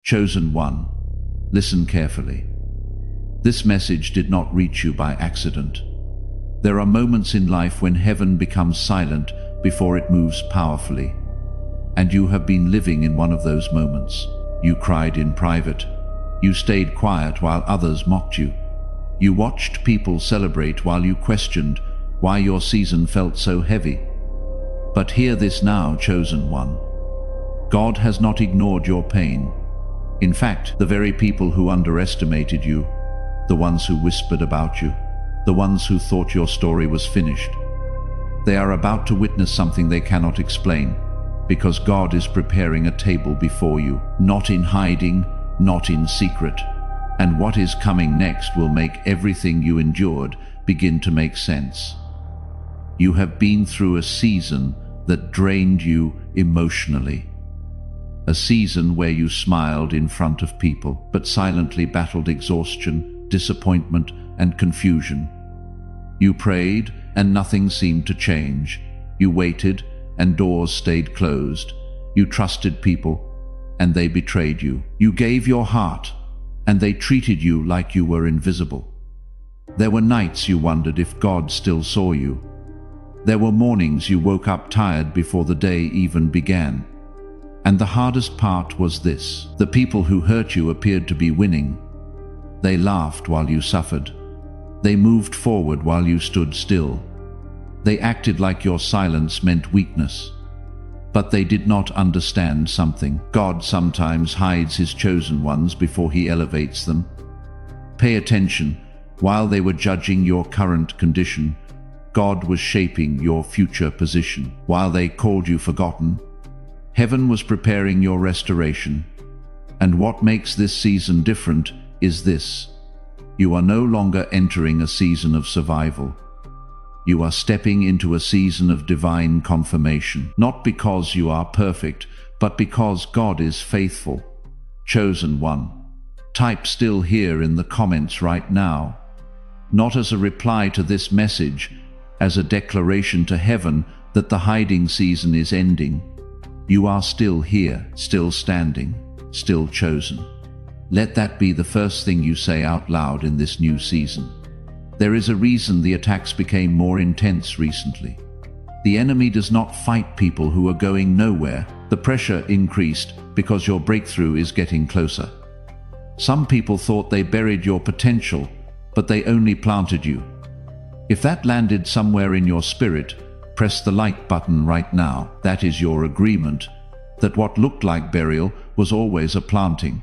Chosen one, listen carefully. This message did not reach you by accident. There are moments in life when heaven becomes silent before it moves powerfully. And you have been living in one of those moments. You cried in private. You stayed quiet while others mocked you. You watched people celebrate while you questioned why your season felt so heavy. But hear this now, chosen one. God has not ignored your pain. In fact, the very people who underestimated you, the ones who whispered about you, the ones who thought your story was finished, they are about to witness something they cannot explain, because God is preparing a table before you, not in hiding, not in secret. And what is coming next will make everything you endured begin to make sense. You have been through a season that drained you emotionally. A season where you smiled in front of people, but silently battled exhaustion, disappointment, and confusion. You prayed, and nothing seemed to change. You waited, and doors stayed closed. You trusted people, and they betrayed you. You gave your heart, and they treated you like you were invisible. There were nights you wondered if God still saw you. There were mornings you woke up tired before the day even began. And the hardest part was this: the people who hurt you appeared to be winning. They laughed while you suffered. They moved forward while you stood still. They acted like your silence meant weakness. But they did not understand something. God sometimes hides his chosen ones before he elevates them. Pay attention. While they were judging your current condition, God was shaping your future position. While they called you forgotten, heaven was preparing your restoration. And what makes this season different is this: you are no longer entering a season of survival. You are stepping into a season of divine confirmation, not because you are perfect, but because God is faithful. Chosen one, type "still here" in the comments right now. Not as a reply to this message, as a declaration to heaven that the hiding season is ending. You are still here, still standing, still chosen. Let that be the first thing you say out loud in this new season. There is a reason the attacks became more intense recently. The enemy does not fight people who are going nowhere. The pressure increased because your breakthrough is getting closer. Some people thought they buried your potential, but they only planted you. If that landed somewhere in your spirit, press the like button right now. That is your agreement that what looked like burial was always a planting.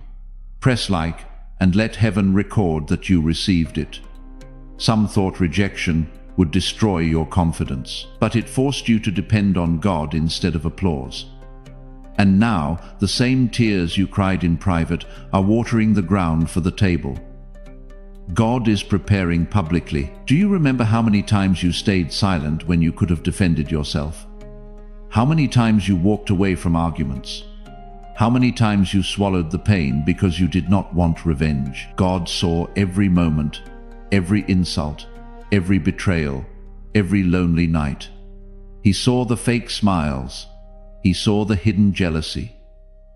Press like and let heaven record that you received it. Some thought rejection would destroy your confidence, but it forced you to depend on God instead of applause. And now, the same tears you cried in private are watering the ground for the table. God is preparing publicly. Do you remember how many times you stayed silent when you could have defended yourself? How many times you walked away from arguments? How many times you swallowed the pain because you did not want revenge? God saw every moment, every insult, every betrayal, every lonely night. He saw the fake smiles. He saw the hidden jealousy.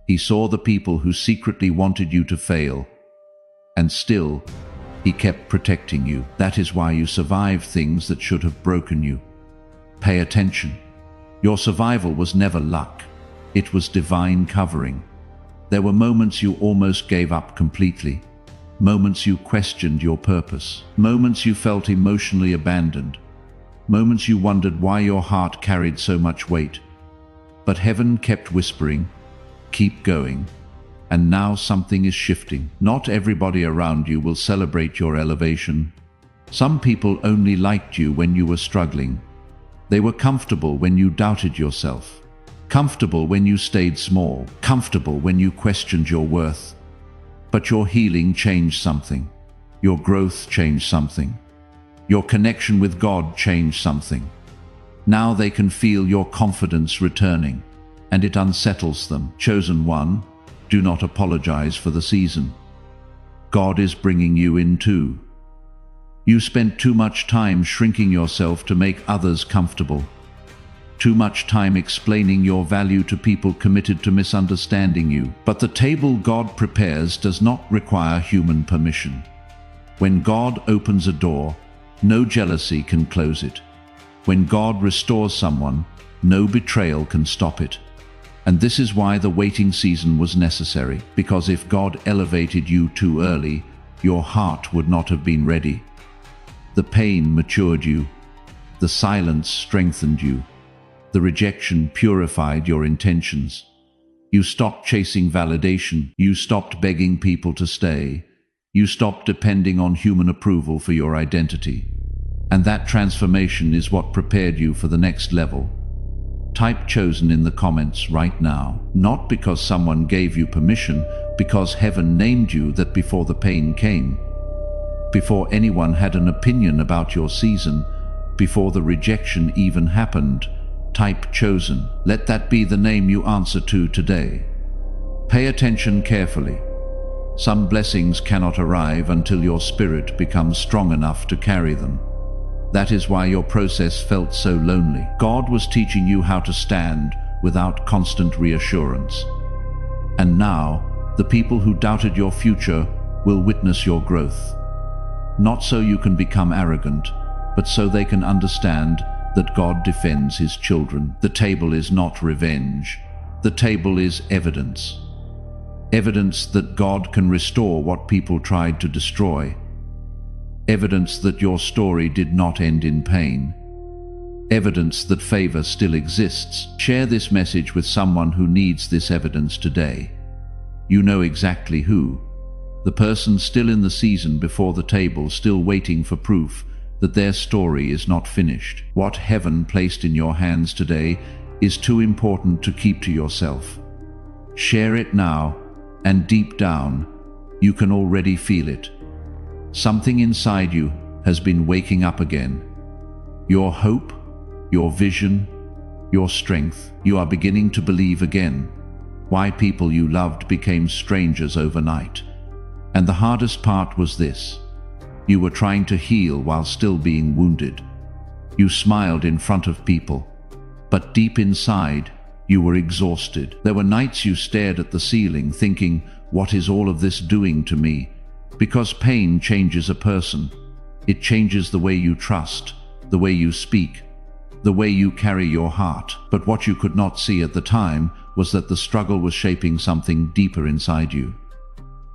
He saw the people who secretly wanted you to fail. And still, he kept protecting you. That is why you survived things that should have broken you. Pay attention. Your survival was never luck. It was divine covering. There were moments you almost gave up completely. Moments you questioned your purpose. Moments you felt emotionally abandoned. Moments you wondered why your heart carried so much weight. But heaven kept whispering, "Keep going." And now something is shifting. Not everybody around you will celebrate your elevation. Some people only liked you when you were struggling. They were comfortable when you doubted yourself. Comfortable when you stayed small. Comfortable when you questioned your worth. But your healing changed something. Your growth changed something. Your connection with God changed something. Now they can feel your confidence returning, and it unsettles them. Chosen one, do not apologize for the season. God is bringing you in too. You spent too much time shrinking yourself to make others comfortable. too much time explaining your value to people committed to misunderstanding you. But the table God prepares does not require human permission. When God opens a door, no jealousy can close it. When God restores someone, no betrayal can stop it. And this is why the waiting season was necessary, because if God elevated you too early, your heart would not have been ready. The pain matured you. The silence strengthened you. The rejection purified your intentions. You stopped chasing validation. You stopped begging people to stay. You stopped depending on human approval for your identity. And that transformation is what prepared you for the next level. Type chosen in the comments right now. Not because someone gave you permission, because heaven named you that before the pain came. Before anyone had an opinion about your season, before the rejection even happened, type chosen. Let that be the name you answer to today. Pay attention carefully. Some blessings cannot arrive until your spirit becomes strong enough to carry them. That is why your process felt so lonely. God was teaching you how to stand without constant reassurance. And now, the people who doubted your future will witness your growth. Not so you can become arrogant, but so they can understand that God defends His children. The table is not revenge. The table is evidence. Evidence that God can restore what people tried to destroy. Evidence that your story did not end in pain. Evidence that favor still exists. Share this message with someone who needs this evidence today. You know exactly who. The person still in the season before the table, still waiting for proof that their story is not finished. What heaven placed in your hands today is too important to keep to yourself. Share it now, and deep down, you can already feel it. Something inside you has been waking up again. Your hope, your vision, your strength. You are beginning to believe again. Why people you loved became strangers overnight. And the hardest part was this. You were trying to heal while still being wounded. You smiled in front of people, but deep inside, you were exhausted. There were nights you stared at the ceiling thinking, what is all of this doing to me? Because pain changes a person. It changes the way you trust, the way you speak, the way you carry your heart. But what you could not see at the time was that the struggle was shaping something deeper inside you.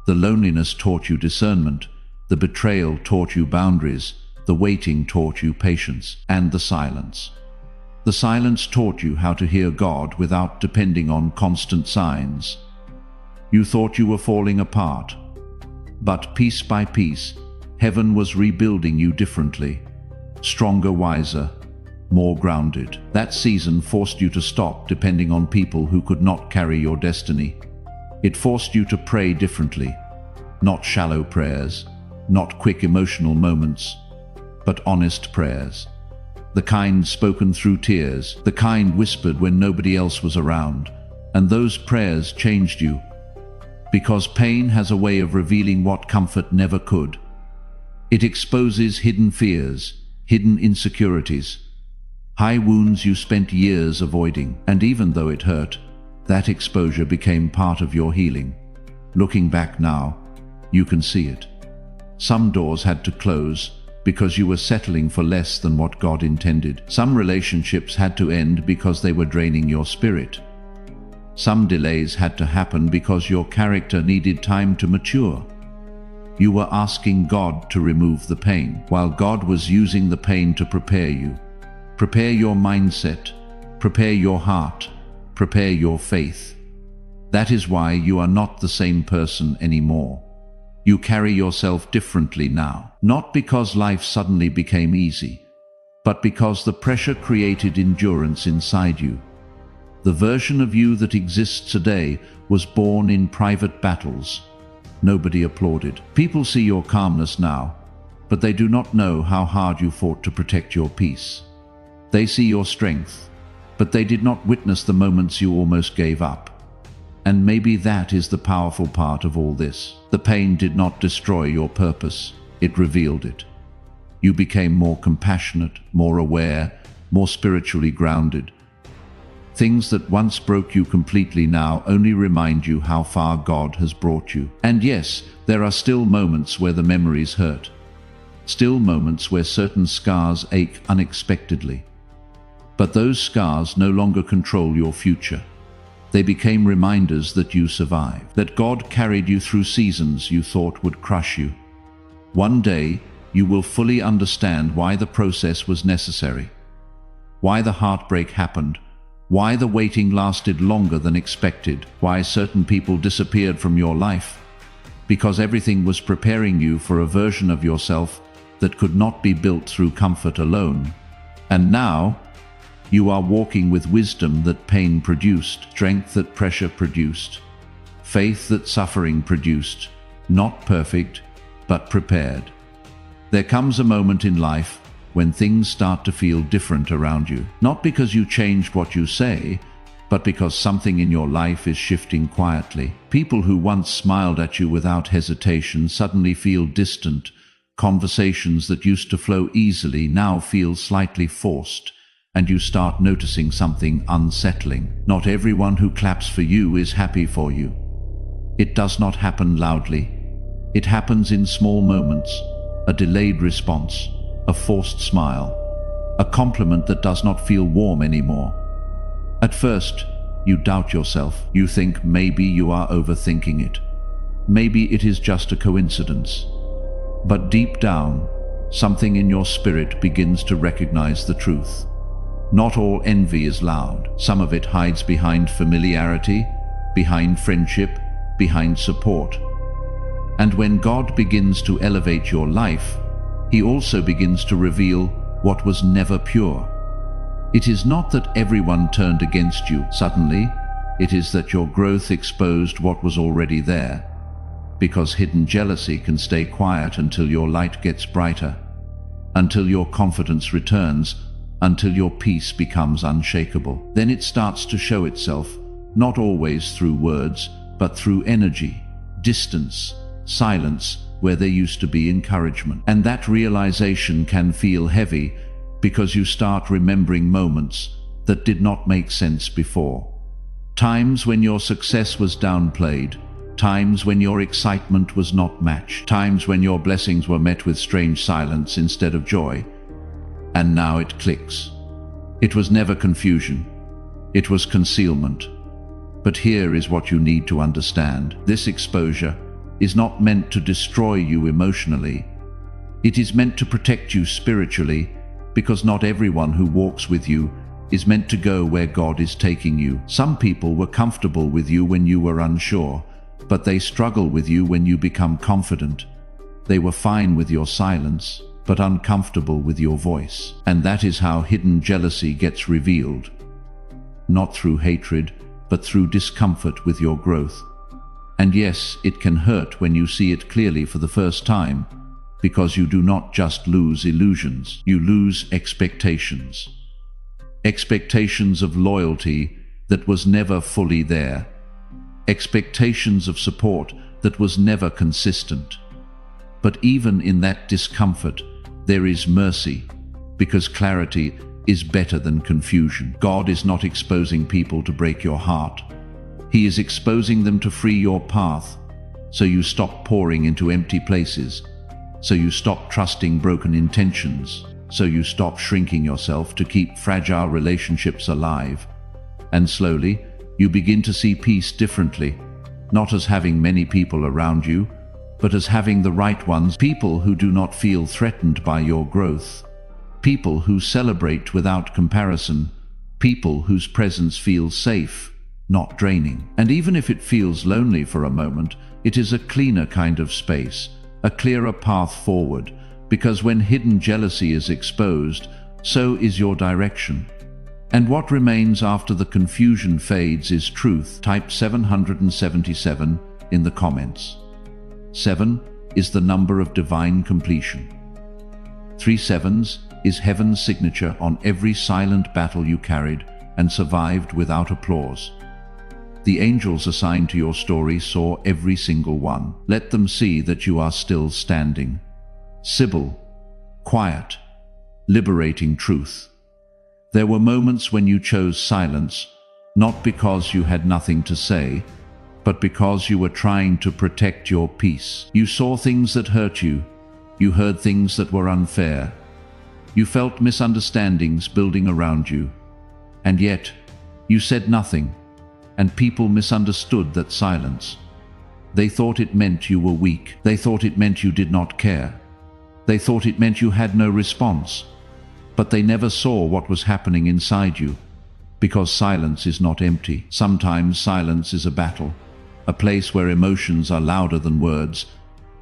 The loneliness taught you discernment. The betrayal taught you boundaries. The waiting taught you patience. And the silence. The silence taught you how to hear God without depending on constant signs. You thought you were falling apart. But piece by piece, heaven was rebuilding you differently. Stronger, wiser, more grounded. That season forced you to stop depending on people who could not carry your destiny. It forced you to pray differently. Not shallow prayers, not quick emotional moments, but honest prayers. The kind spoken through tears, the kind whispered when nobody else was around. And those prayers changed you. Because pain has a way of revealing what comfort never could. It exposes hidden fears, hidden insecurities, high wounds you spent years avoiding. And even though it hurt, that exposure became part of your healing. Looking back now, you can see it. Some doors had to close because you were settling for less than what God intended. Some relationships had to end because they were draining your spirit. Some delays had to happen because your character needed time to mature. You were asking God to remove the pain, while God was using the pain to prepare you. Prepare your mindset, prepare your heart, prepare your faith. That is why you are not the same person anymore. You carry yourself differently now, not because life suddenly became easy, but because the pressure created endurance inside you. The version of you that exists today was born in private battles. Nobody applauded. People see your calmness now, but they do not know how hard you fought to protect your peace. They see your strength, but they did not witness the moments you almost gave up. And maybe that is the powerful part of all this. The pain did not destroy your purpose, it revealed it. You became more compassionate, more aware, more spiritually grounded, Things that once broke you completely now only remind you how far God has brought you. And yes, there are still moments where the memories hurt. Still moments where certain scars ache unexpectedly. But those scars no longer control your future. They became reminders that you survived, that God carried you through seasons you thought would crush you. One day, you will fully understand why the process was necessary, why the heartbreak happened, why the waiting lasted longer than expected, why certain people disappeared from your life, because everything was preparing you for a version of yourself that could not be built through comfort alone. And now, you are walking with wisdom that pain produced, strength that pressure produced, faith that suffering produced, not perfect, but prepared. There comes a moment in life when things start to feel different around you, not because you changed what you say, but because something in your life is shifting quietly. People who once smiled at you without hesitation suddenly feel distant. Conversations that used to flow easily now feel slightly forced, and you start noticing something unsettling. Not everyone who claps for you is happy for you. It does not happen loudly. It happens in small moments, a delayed response, a forced smile, a compliment that does not feel warm anymore. At first, you doubt yourself. You think maybe you are overthinking it. Maybe it is just a coincidence. But deep down, something in your spirit begins to recognize the truth. Not all envy is loud. Some of it hides behind familiarity, behind friendship, behind support. And when God begins to elevate your life, He also begins to reveal what was never pure. It is not that everyone turned against you suddenly, it is that your growth exposed what was already there. Because hidden jealousy can stay quiet until your light gets brighter, until your confidence returns, until your peace becomes unshakable. Then it starts to show itself, not always through words, but through energy, distance, silence, where there used to be encouragement. And that realization can feel heavy because you start remembering moments that did not make sense before. Times when your success was downplayed, times when your excitement was not matched, times when your blessings were met with strange silence instead of joy. And now it clicks. It was never confusion. It was concealment. But here is what you need to understand. This exposure is not meant to destroy you emotionally. It is meant to protect you spiritually, because not everyone who walks with you is meant to go where God is taking you. Some people were comfortable with you when you were unsure, but they struggle with you when you become confident. They were fine with your silence, but uncomfortable with your voice. And that is how hidden jealousy gets revealed. Not through hatred, but through discomfort with your growth. And yes, it can hurt when you see it clearly for the first time, because you do not just lose illusions, you lose expectations. Expectations of loyalty that was never fully there. Expectations of support that was never consistent. But even in that discomfort, there is mercy, because clarity is better than confusion. God is not exposing people to break your heart. He is exposing them to free your path, so you stop pouring into empty places, so you stop trusting broken intentions, so you stop shrinking yourself to keep fragile relationships alive. And slowly, you begin to see peace differently, not as having many people around you, but as having the right ones, people who do not feel threatened by your growth, people who celebrate without comparison, people whose presence feels safe, not draining. And even if it feels lonely for a moment, it is a cleaner kind of space, a clearer path forward, because when hidden jealousy is exposed, so is your direction. And what remains after the confusion fades is truth. Type 777 in the comments. 7 is the number of divine completion. 3 sevens is heaven's signature on every silent battle you carried and survived without applause. The angels assigned to your story saw every single one. Let them see that you are still standing. Sybil, quiet, liberating truth. There were moments when you chose silence, not because you had nothing to say, but because you were trying to protect your peace. You saw things that hurt you. You heard things that were unfair. You felt misunderstandings building around you. And yet, you said nothing, and people misunderstood that silence. They thought it meant you were weak. They thought it meant you did not care. They thought it meant you had no response. But they never saw what was happening inside you, because silence is not empty. Sometimes silence is a battle, a place where emotions are louder than words,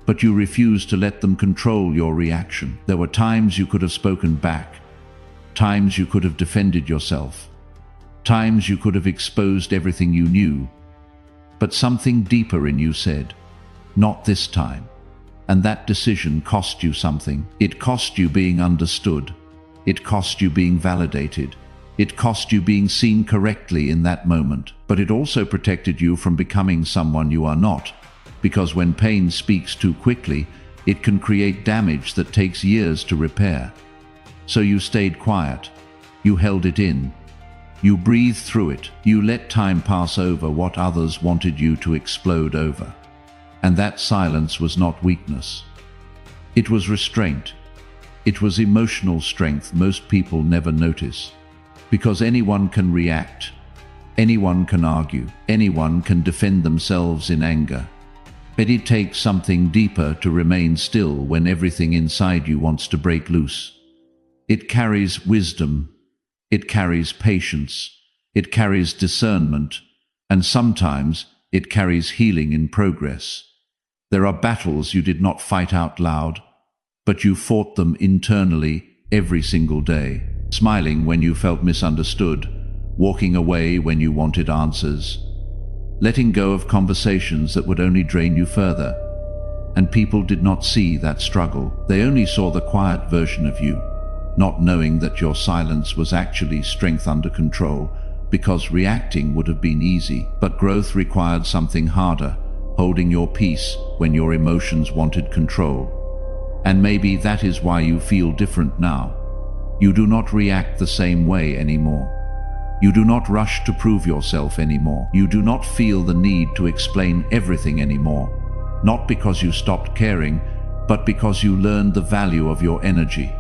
but you refuse to let them control your reaction. There were times you could have spoken back, times you could have defended yourself, times you could have exposed everything you knew, but something deeper in you said, "Not this time." And that decision cost you something. It cost you being understood. It cost you being validated. It cost you being seen correctly in that moment. But it also protected you from becoming someone you are not. Because when pain speaks too quickly, it can create damage that takes years to repair. So you stayed quiet. You held it in. You breathed through it. You let time pass over what others wanted you to explode over. And that silence was not weakness. It was restraint. It was emotional strength most people never notice. Because anyone can react. Anyone can argue. Anyone can defend themselves in anger. But it takes something deeper to remain still when everything inside you wants to break loose. It carries wisdom. It carries patience. It carries discernment. And sometimes it carries healing in progress. There are battles you did not fight out loud, but you fought them internally every single day, smiling when you felt misunderstood, walking away when you wanted answers, letting go of conversations that would only drain you further. And people did not see that struggle. They only saw the quiet version of you, not knowing that your silence was actually strength under control, because reacting would have been easy, but growth required something harder, holding your peace when your emotions wanted control. And maybe that is why you feel different now. You do not react the same way anymore. You do not rush to prove yourself anymore. You do not feel the need to explain everything anymore. Not because you stopped caring, but because you learned the value of your energy.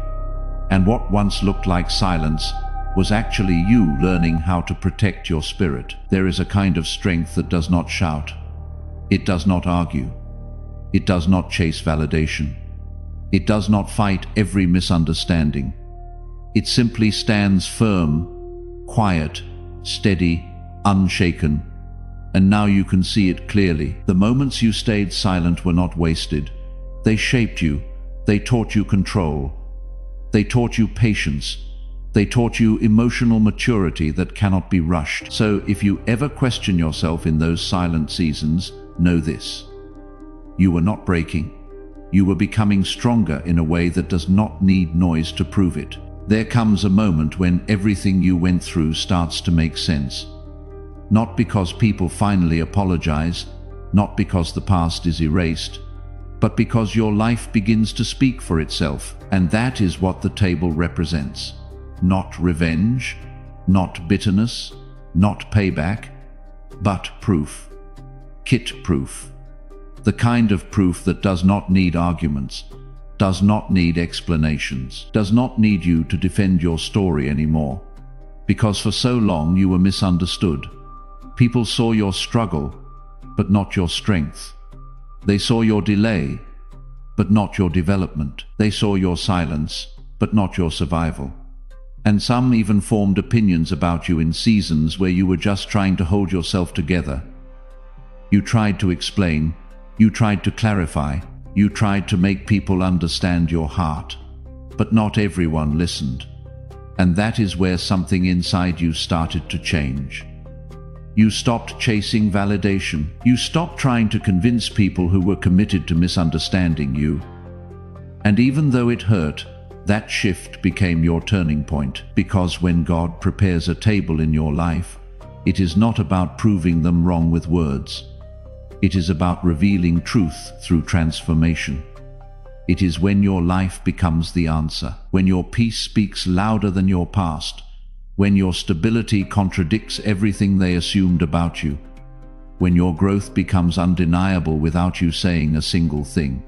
And what once looked like silence was actually you learning how to protect your spirit. There is a kind of strength that does not shout. It does not argue. It does not chase validation. It does not fight every misunderstanding. It simply stands firm, quiet, steady, unshaken. And now you can see it clearly. The moments you stayed silent were not wasted. They shaped you. They taught you control. They taught you patience. They taught you emotional maturity that cannot be rushed. So if you ever question yourself in those silent seasons, know this: you were not breaking. You were becoming stronger in a way that does not need noise to prove it. There comes a moment when everything you went through starts to make sense. Not because people finally apologize, not because the past is erased, but because your life begins to speak for itself. And that is what the table represents. Not revenge, not bitterness, not payback, but proof. Kit proof. The kind of proof that does not need arguments, does not need explanations, does not need you to defend your story anymore. Because for so long you were misunderstood. People saw your struggle, but not your strength. They saw your delay, but not your development. They saw your silence, but not your survival. And some even formed opinions about you in seasons where you were just trying to hold yourself together. You tried to explain, you tried to clarify, you tried to make people understand your heart. But not everyone listened. And that is where something inside you started to change. You stopped chasing validation. You stopped trying to convince people who were committed to misunderstanding you. And even though it hurt, that shift became your turning point. Because when God prepares a table in your life, it is not about proving them wrong with words. It is about revealing truth through transformation. It is when your life becomes the answer, when your peace speaks louder than your past, when your stability contradicts everything they assumed about you, when your growth becomes undeniable without you saying a single thing.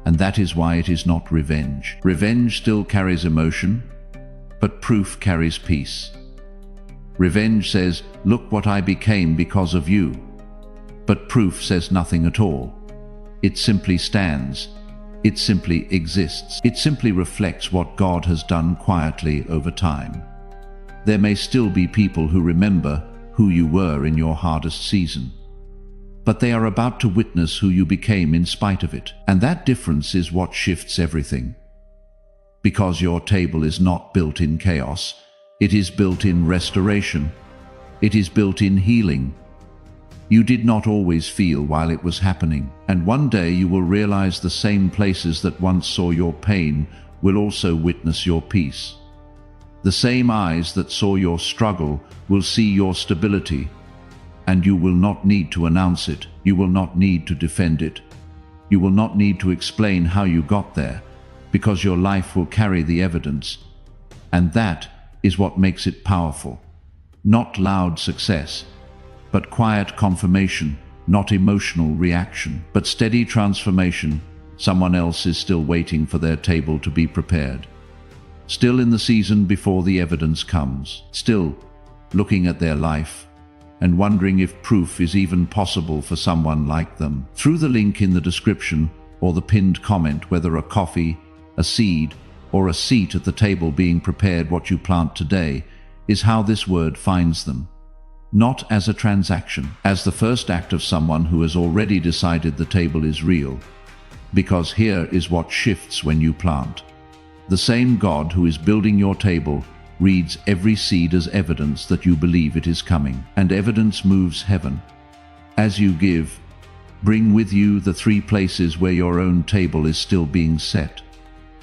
And that is why it is not revenge. Revenge still carries emotion, but proof carries peace. Revenge says, "Look what I became because of you." But proof says nothing at all. It simply stands. It simply exists. It simply reflects what God has done quietly over time. There may still be people who remember who you were in your hardest season, but they are about to witness who you became in spite of it. And that difference is what shifts everything. Because your table is not built in chaos, it is built in restoration. It is built in healing. You did not always feel while it was happening, and one day you will realize the same places that once saw your pain will also witness your peace. The same eyes that saw your struggle will see your stability, and you will not need to announce it. You will not need to defend it. You will not need to explain how you got there, because your life will carry the evidence. And that is what makes it powerful. Not loud success, but quiet confirmation. Not emotional reaction, but steady transformation. Someone else is still waiting for their table to be prepared. Still in the season before the evidence comes. Still looking at their life and wondering if proof is even possible for someone like them. Through the link in the description or the pinned comment, whether a coffee, a seed, or a seat at the table being prepared, what you plant today is how this word finds them. Not as a transaction, as the first act of someone who has already decided the table is real. Because here is what shifts when you plant. The same God who is building your table reads every seed as evidence that you believe it is coming, and evidence moves heaven. As you give, bring with you the 3 places where your own table is still being set.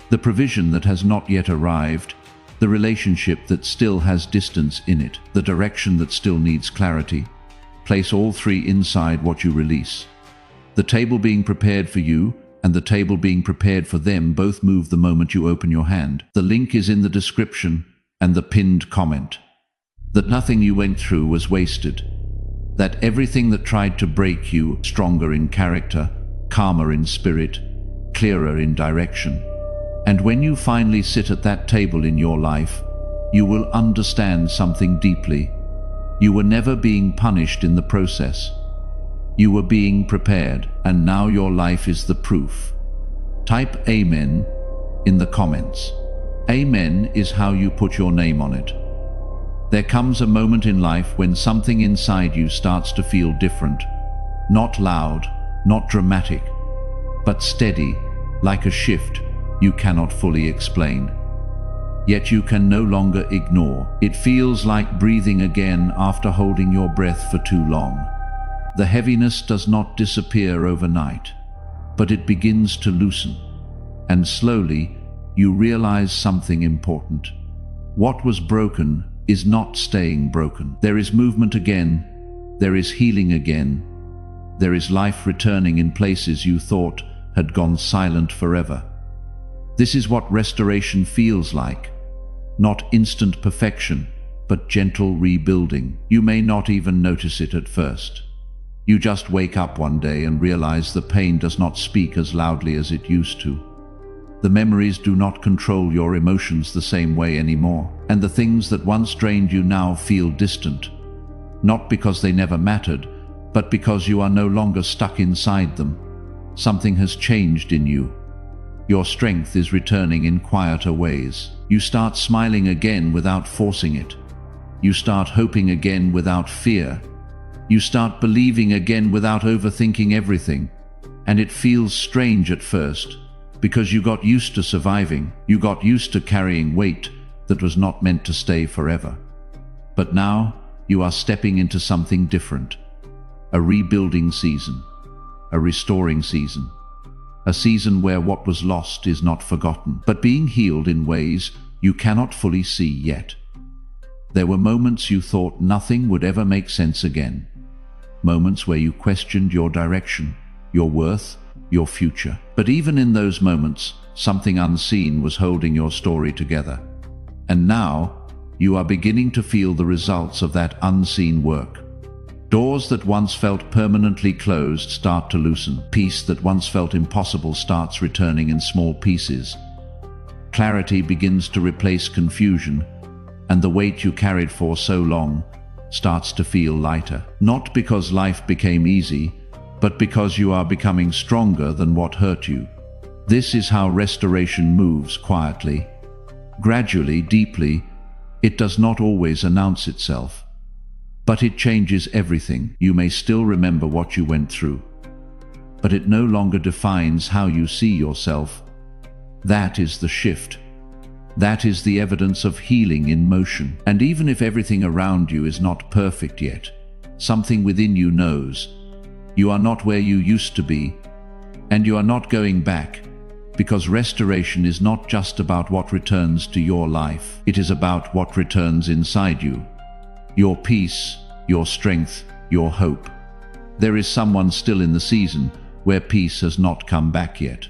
The provision that has not yet arrived, the relationship that still has distance in it, the direction that still needs clarity. Place all 3 inside what you release. The table being prepared for you and the table being prepared for them both move the moment you open your hand. The link is in the description and the pinned comment. That nothing you went through was wasted. That everything that tried to break you, stronger in character, calmer in spirit, clearer in direction. And when you finally sit at that table in your life, you will understand something deeply. You were never being punished in the process. You were being prepared, and now your life is the proof. Type Amen in the comments. Amen is how you put your name on it. There comes a moment in life when something inside you starts to feel different. Not loud, not dramatic, but steady, like a shift you cannot fully explain. Yet you can no longer ignore. It feels like breathing again after holding your breath for too long. The heaviness does not disappear overnight, but it begins to loosen. And slowly, you realize something important. What was broken is not staying broken. There is movement again. There is healing again. There is life returning in places you thought had gone silent forever. This is what restoration feels like. Not instant perfection, but gentle rebuilding. You may not even notice it at first. You just wake up one day and realize the pain does not speak as loudly as it used to. The memories do not control your emotions the same way anymore, and the things that once drained you now feel distant. Not because they never mattered, but because you are no longer stuck inside them. Something has changed in you. Your strength is returning in quieter ways. You start smiling again without forcing it. You start hoping again without fear. You start believing again without overthinking everything. And it feels strange at first, because you got used to surviving. You got used to carrying weight that was not meant to stay forever. But now, you are stepping into something different. A rebuilding season. A restoring season. A season where what was lost is not forgotten, but being healed in ways you cannot fully see yet. There were moments you thought nothing would ever make sense again. Moments where you questioned your direction, your worth, your future. But even in those moments, something unseen was holding your story together. And now, you are beginning to feel the results of that unseen work. Doors that once felt permanently closed start to loosen. Peace that once felt impossible starts returning in small pieces. Clarity begins to replace confusion, and the weight you carried for so long starts to feel lighter. Not because life became easy, but because you are becoming stronger than what hurt you. This is how restoration moves quietly, gradually, deeply. It does not always announce itself, but it changes everything. You may still remember what you went through, but it no longer defines how you see yourself. That is the shift. That is the evidence of healing in motion. And even if everything around you is not perfect yet, something within you knows you are not where you used to be, and you are not going back, because restoration is not just about what returns to your life. It is about what returns inside you. Your peace, your strength, your hope. There is someone still in the season where peace has not come back yet,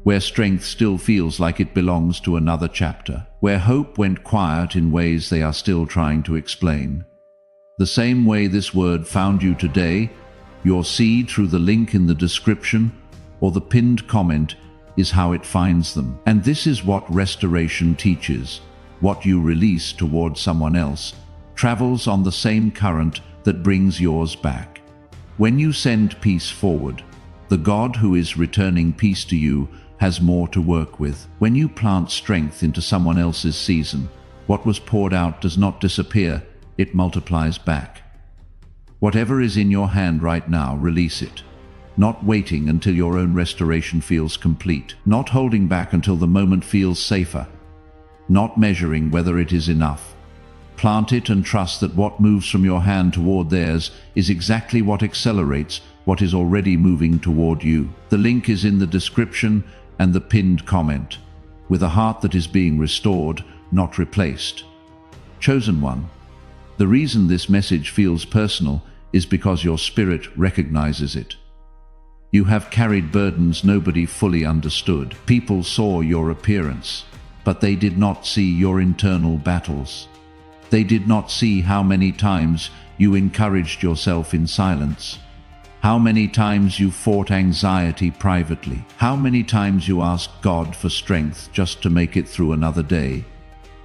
where strength still feels like it belongs to another chapter, where hope went quiet in ways they are still trying to explain. The same way this word found you today, your seed through the link in the description or the pinned comment is how it finds them. And this is what restoration teaches. What you release towards someone else travels on the same current that brings yours back. When you send peace forward, the God who is returning peace to you has more to work with. When you plant strength into someone else's season, what was poured out does not disappear, it multiplies back. Whatever is in your hand right now, release it. Not waiting until your own restoration feels complete. Not holding back until the moment feels safer. Not measuring whether it is enough. Plant it and trust that what moves from your hand toward theirs is exactly what accelerates what is already moving toward you. The link is in the description and the pinned comment. With a heart that is being restored, not replaced. Chosen one, the reason this message feels personal is because your spirit recognizes it. You have carried burdens nobody fully understood. People saw your appearance, but they did not see your internal battles. They did not see how many times you encouraged yourself in silence, how many times you fought anxiety privately, how many times you asked God for strength just to make it through another day.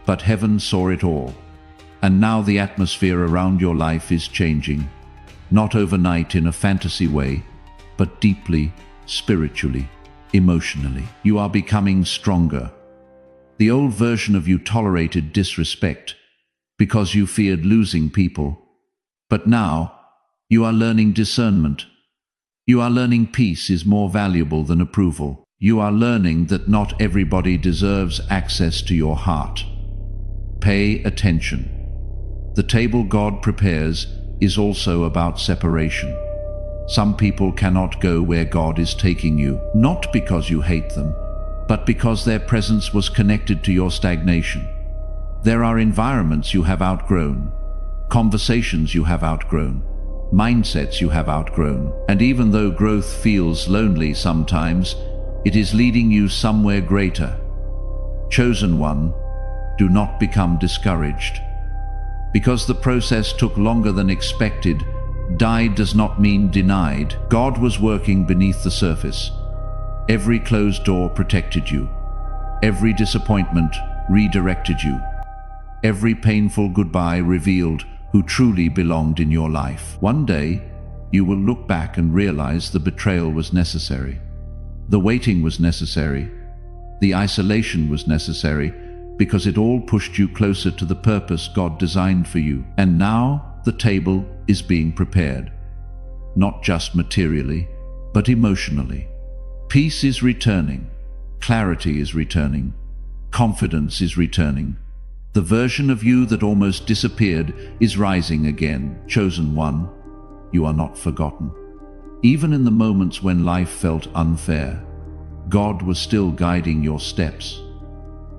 But heaven saw it all. And now the atmosphere around your life is changing, not overnight in a fantasy way, but deeply, spiritually, emotionally. You are becoming stronger. The old version of you tolerated disrespect because you feared losing people. But now, you are learning discernment. You are learning peace is more valuable than approval. You are learning that not everybody deserves access to your heart. Pay attention. The table God prepares is also about separation. Some people cannot go where God is taking you, not because you hate them, but because their presence was connected to your stagnation. There are environments you have outgrown, conversations you have outgrown, mindsets you have outgrown, and even though growth feels lonely sometimes, it is leading you somewhere greater. Chosen one, do not become discouraged. Because the process took longer than expected, died does not mean denied. God was working beneath the surface. Every closed door protected you. Every disappointment redirected you. Every painful goodbye revealed who truly belonged in your life. One day, you will look back and realize the betrayal was necessary. The waiting was necessary. The isolation was necessary, because it all pushed you closer to the purpose God designed for you. And now the table is being prepared, not just materially, but emotionally. Peace is returning, clarity is returning, confidence is returning. The version of you that almost disappeared is rising again. Chosen one, you are not forgotten. Even in the moments when life felt unfair, God was still guiding your steps.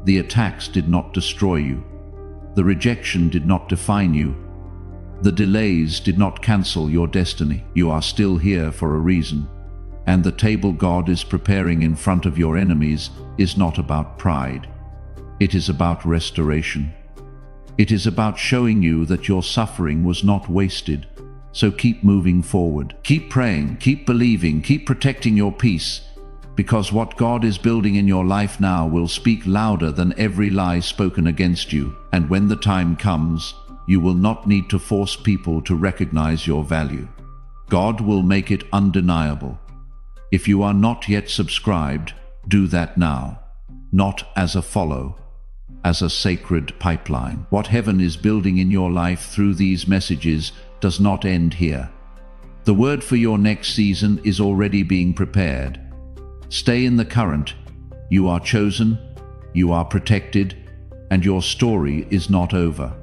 The attacks did not destroy you. The rejection did not define you. The delays did not cancel your destiny. You are still here for a reason. And the table God is preparing in front of your enemies is not about pride. It is about restoration. It is about showing you that your suffering was not wasted. So keep moving forward. Keep praying, keep believing, keep protecting your peace, because what God is building in your life now will speak louder than every lie spoken against you. And when the time comes, you will not need to force people to recognize your value. God will make it undeniable. If you are not yet subscribed, do that now. Not as a follow, as a sacred pipeline. What heaven is building in your life through these messages does not end here. The word for your next season is already being prepared. Stay in the current. You are chosen, you are protected, and your story is not over.